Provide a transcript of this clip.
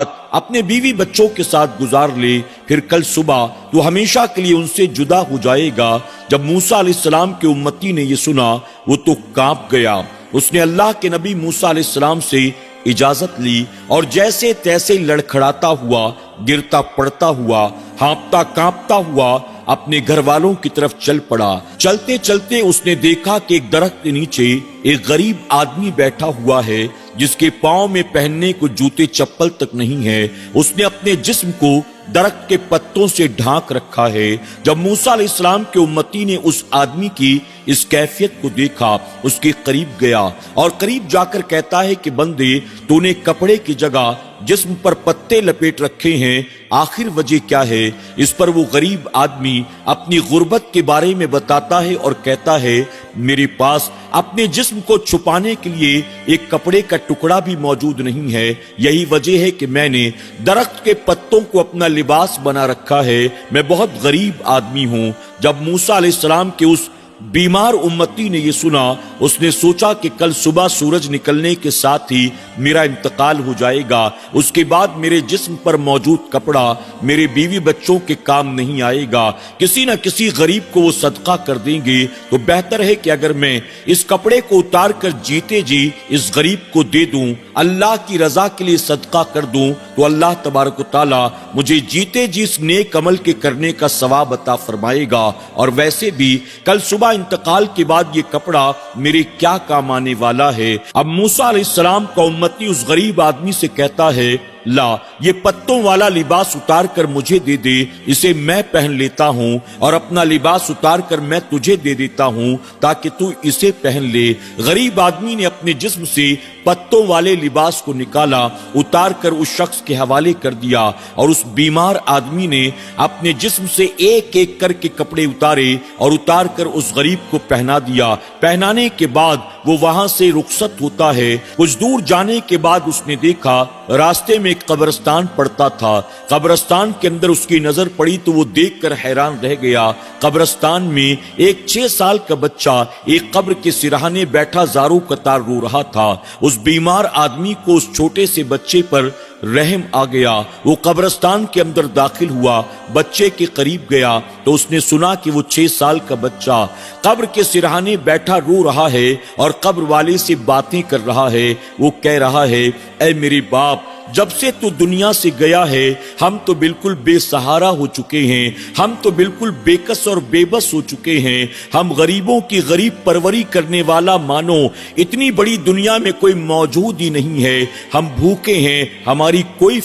اپنے بیوی بچوں کے ساتھ گزار لے، پھر کل صبح تو ہمیشہ کے لیے ان سے جدا ہو جائے گا۔ جب موسیٰ علیہ السلام کے امتی نے یہ سنا وہ تو کانپ گیا۔ اس نے اللہ کے نبی موسیٰ علیہ السلام سے اجازت لی اور جیسے تیسے لڑکھڑاتا ہوا، گرتا پڑتا ہوا، ہانپتا کانپتا ہوا اپنے گھر والوں کی طرف چل پڑا۔ چلتے چلتے اس نے دیکھا کہ ایک درخت کے نیچے ایک غریب آدمی بیٹھا ہوا ہے جس کے پاؤں میں پہننے کو جوتے چپل تک نہیں ہے۔ اس نے اپنے جسم کو درخت کے پتوں سے ڈھانک رکھا ہے۔ جب موسیٰ علیہ السلام کے امتی نے اس آدمی کی اس کیفیت کو دیکھا، اس کے قریب گیا اور قریب جا کر کہتا ہے کہ بندے، تو نے کپڑے کی جگہ جسم پر پتے لپیٹ رکھے ہیں، آخر وجہ کیا ہے؟ اس پر وہ غریب آدمی اپنی غربت کے بارے میں بتاتا ہے اور کہتا ہے، میرے پاس اپنے جسم کو چھپانے کے لیے ایک کپڑے کا ٹکڑا بھی موجود نہیں ہے، یہی وجہ ہے کہ میں نے درخت کے پتوں کو اپنا لباس بنا رکھا ہے، میں بہت غریب آدمی ہوں۔ جب موسیٰ علیہ السلام کے اس بیمار امتی نے یہ سنا، اس نے سوچا کہ کل صبح سورج نکلنے کے ساتھ ہی میرا انتقال ہو جائے گا، اس کے بعد میرے جسم پر موجود کپڑا میرے بیوی بچوں کے کام نہیں آئے گا، کسی نہ کسی غریب کو وہ صدقہ کر دیں گے، تو بہتر ہے کہ اگر میں اس کپڑے کو اتار کر جیتے جی اس غریب کو دے دوں، اللہ کی رضا کے لیے صدقہ کر دوں، تو اللہ تبارک و تعالی مجھے جیتے جی اس نیک عمل کے کرنے کا ثواب عطا فرمائے گا، اور ویسے بھی کل صبح انتقال کے بعد یہ کپڑا میرے کیا کام آنے والا ہے۔ اب موسیٰ علیہ السلام کا امتی اس غریب آدمی سے کہتا ہے، لا، یہ پتوں والا لباس اتار کر مجھے دے دے، اسے میں پہن لیتا ہوں، اور اپنا لباس اتار کر میں تجھے دے دیتا ہوں تاکہ تو اسے پہن لے۔ غریب آدمی نے اپنے جسم سے پتوں والے لباس کو نکالا، اتار کر اس شخص کے حوالے کر دیا، اور اس بیمار آدمی نے اپنے جسم سے ایک ایک کر کے کپڑے اتارے اور اتار کر اس غریب کو پہنا دیا۔ پہنانے کے بعد وہ وہاں سے رخصت ہوتا ہے۔ کچھ دور جانے کے بعد اس نے دیکھا راستے میں ایک قبرستان پڑتا تھا۔ قبرستان کے اندر اس کی نظر پڑی تو وہ دیکھ کر حیران رہ گیا۔ قبرستان میں ایک 6 سال کا بچہ ایک قبر کے سرہانے بیٹھا زاروں قطار رو رہا تھا۔ اس بیمار آدمی کو اس چھوٹے سے بچے پر رحم آ گیا۔ وہ قبرستان کے اندر داخل ہوا، بچے کے قریب گیا تو اس نے سنا کہ وہ 6 سال کا بچہ قبر کے سرہانے بیٹھا رو رہا ہے اور قبر والے سے باتیں کر رہا ہے۔ وہ کہہ رہا ہے، اے میرے باپ، جب سے تو دنیا سے گیا ہے ہم تو بالکل بے سہارا ہو چکے ہیں، ہم تو بالکل بے کس اور بے بس ہو چکے ہیں، ہم غریبوں کی غریب پروری کرنے والا مانو اتنی بڑی دنیا میں کوئی موجود ہی نہیں ہے، ہم بھوکے ہیں، ہماری کوئی